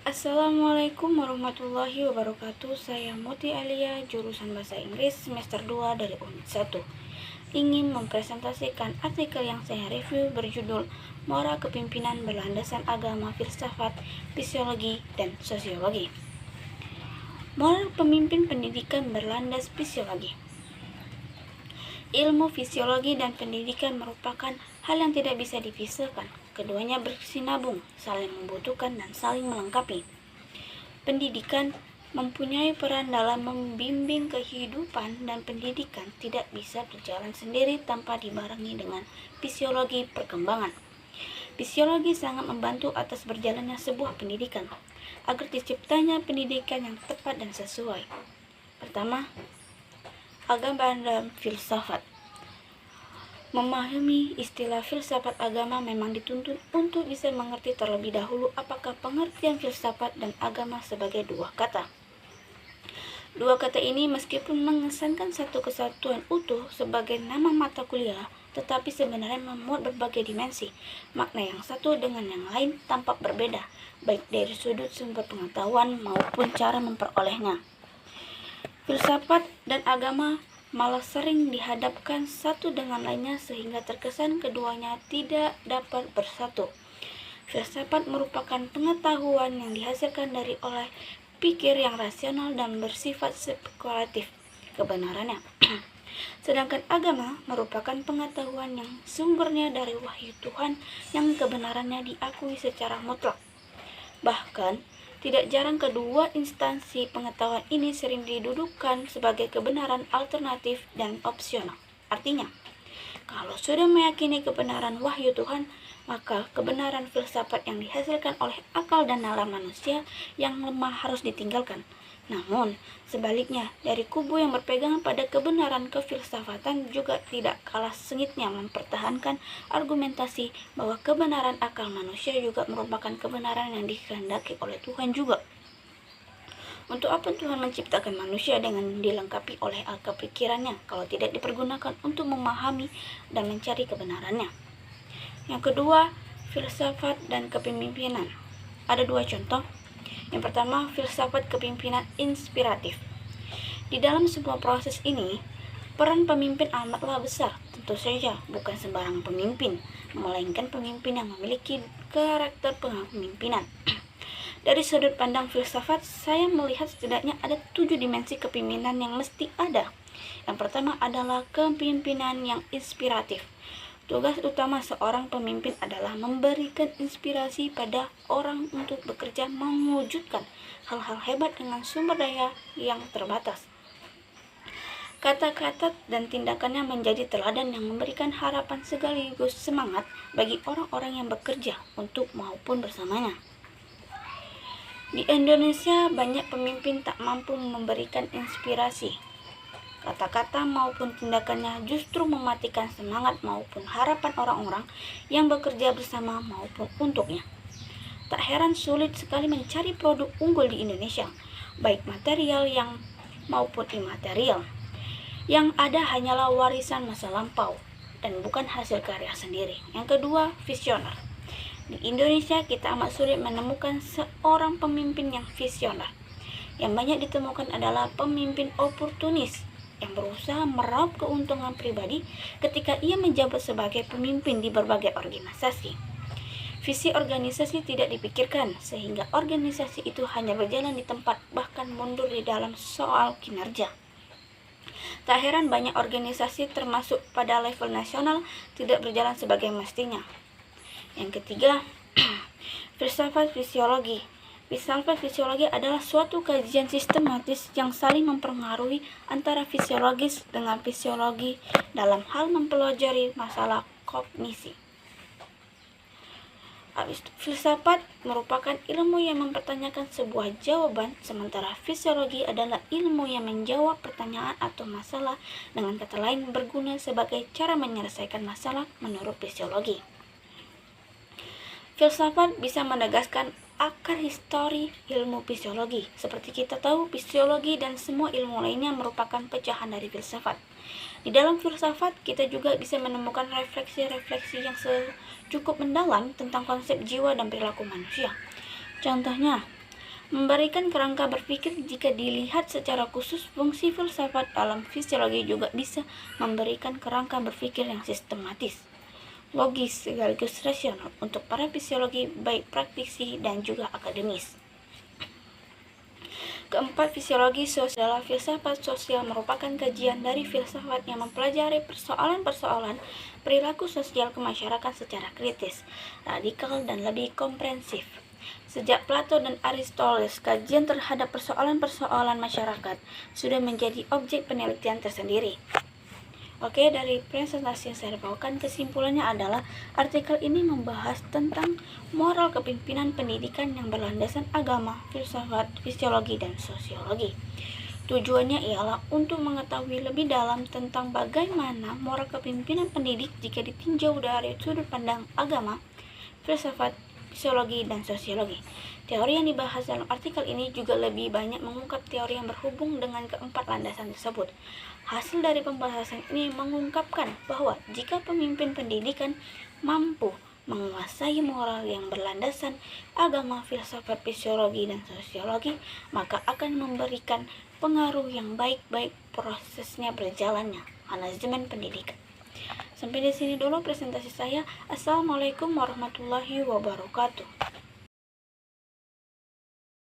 Assalamualaikum warahmatullahi wabarakatuh. Saya Muti Alia, jurusan Bahasa Inggris semester 2 dari Unit 1. Ingin mempresentasikan artikel yang saya review berjudul Moral Kepemimpinan Berlandaskan Agama, Filsafat, Fisiologi, dan Sosiologi. Moral pemimpin pendidikan berlandas fisiologi. Ilmu fisiologi dan pendidikan merupakan hal yang tidak bisa dipisahkan. Keduanya bersinabung, saling membutuhkan dan saling melengkapi. Pendidikan mempunyai peran dalam membimbing kehidupan, dan pendidikan tidak bisa berjalan sendiri tanpa dibarengi dengan fisiologi perkembangan. Fisiologi sangat membantu atas berjalannya sebuah pendidikan, agar terciptanya pendidikan yang tepat dan sesuai. Pertama, agama dan filsafat. Memahami istilah filsafat agama memang dituntut untuk bisa mengerti terlebih dahulu apakah pengertian filsafat dan agama sebagai dua kata. Dua kata ini meskipun mengesankan satu kesatuan utuh sebagai nama mata kuliah, tetapi sebenarnya memuat berbagai dimensi. Makna yang satu dengan yang lain tampak berbeda, baik dari sudut sumber pengetahuan maupun cara memperolehnya. Filsafat dan agama malah sering dihadapkan satu dengan lainnya sehingga terkesan keduanya tidak dapat bersatu. Filsafat merupakan pengetahuan yang dihasilkan dari oleh pikir yang rasional dan bersifat spekulatif kebenarannya. Sedangkan agama merupakan pengetahuan yang sumbernya dari wahyu Tuhan yang kebenarannya diakui secara mutlak. Bahkan tidak jarang kedua instansi pengetahuan ini sering didudukan sebagai kebenaran alternatif dan opsional. Artinya, kalau sudah meyakini kebenaran wahyu Tuhan, maka kebenaran filsafat yang dihasilkan oleh akal dan nalar manusia yang lemah harus ditinggalkan. Namun, sebaliknya, dari kubu yang berpegang pada kebenaran kefilsafatan juga tidak kalah sengitnya mempertahankan argumentasi bahwa kebenaran akal manusia juga merupakan kebenaran yang dikehendaki oleh Tuhan juga. Untuk apa Tuhan menciptakan manusia dengan dilengkapi oleh akal pikirannya kalau tidak dipergunakan untuk memahami dan mencari kebenarannya? Yang kedua, filsafat dan kepemimpinan. Ada dua contoh. Yang pertama, filsafat kepemimpinan inspiratif. Di dalam semua proses ini, peran pemimpin amatlah besar. Tentu saja bukan sembarang pemimpin, melainkan pemimpin yang memiliki karakter kepemimpinan. Dari sudut pandang filsafat, saya melihat setidaknya ada 7 dimensi kepemimpinan yang mesti ada. Yang pertama adalah kepemimpinan yang inspiratif. Tugas utama seorang pemimpin adalah memberikan inspirasi pada orang untuk bekerja mewujudkan hal-hal hebat dengan sumber daya yang terbatas. Kata-kata dan tindakannya menjadi teladan yang memberikan harapan sekaligus semangat bagi orang-orang yang bekerja untuk maupun bersamanya. Di Indonesia banyak pemimpin tak mampu memberikan inspirasi. Kata-kata maupun tindakannya justru mematikan semangat maupun harapan orang-orang yang bekerja bersama maupun untuknya. Tak heran sulit sekali mencari produk unggul di Indonesia, baik material yang maupun imaterial. Yang ada hanyalah warisan masa lampau dan bukan hasil karya sendiri. Yang kedua, visioner. Di Indonesia kita amat sulit menemukan seorang pemimpin yang visioner. Yang banyak ditemukan adalah pemimpin oportunis yang berusaha meraup keuntungan pribadi ketika ia menjabat sebagai pemimpin di berbagai organisasi. Visi organisasi tidak dipikirkan, sehingga organisasi itu hanya berjalan di tempat, bahkan mundur di dalam soal kinerja. Tak heran banyak organisasi termasuk pada level nasional tidak berjalan sebagai mestinya. Yang ketiga, filsafat fisiologi. Filsafat fisiologi adalah suatu kajian sistematis yang saling mempengaruhi antara fisiologis dengan fisiologi dalam hal mempelajari masalah kognisi. Filsafat merupakan ilmu yang mempertanyakan sebuah jawaban, sementara fisiologi adalah ilmu yang menjawab pertanyaan atau masalah, dengan kata lain berguna sebagai cara menyelesaikan masalah menurut fisiologi. Filsafat bisa menegaskan akar histori ilmu fisiologi. Seperti kita tahu, fisiologi dan semua ilmu lainnya merupakan pecahan dari filsafat. Di dalam filsafat, kita juga bisa menemukan refleksi-refleksi yang cukup mendalam tentang konsep jiwa dan perilaku manusia. Contohnya, Memberikan kerangka berpikir. Jika dilihat secara khusus, fungsi filsafat dalam fisiologi juga bisa memberikan kerangka berpikir yang sistematis, logis, sekaligus rasional untuk para fisiologi baik praktisi dan juga akademis. Keempat, fisiologi sosial adalah filsafat sosial merupakan kajian dari filsafat yang mempelajari persoalan-persoalan perilaku sosial ke masyarakat secara kritis, radikal, dan lebih komprehensif. Sejak Plato dan Aristoteles, kajian terhadap persoalan-persoalan masyarakat sudah menjadi objek penelitian tersendiri. Oke, dari presentasi yang saya bawakan, kesimpulannya adalah artikel ini membahas tentang moral kepemimpinan pendidikan yang berlandaskan agama, filsafat, fisiologi, dan sosiologi. Tujuannya ialah untuk mengetahui lebih dalam tentang bagaimana moral kepemimpinan pendidik jika ditinjau dari sudut pandang agama, filsafat, fisiologi, dan sosiologi. Teori yang dibahas dalam artikel ini juga lebih banyak mengungkap teori yang berhubung dengan keempat landasan tersebut. Hasil dari pembahasan ini mengungkapkan bahwa jika pemimpin pendidikan mampu menguasai moral yang berlandasan agama, filsafat, fisiologi, dan sosiologi, maka akan memberikan pengaruh yang baik-baik prosesnya berjalannya manajemen pendidikan. Sampai di sini dulu presentasi saya. Assalamualaikum warahmatullahi wabarakatuh.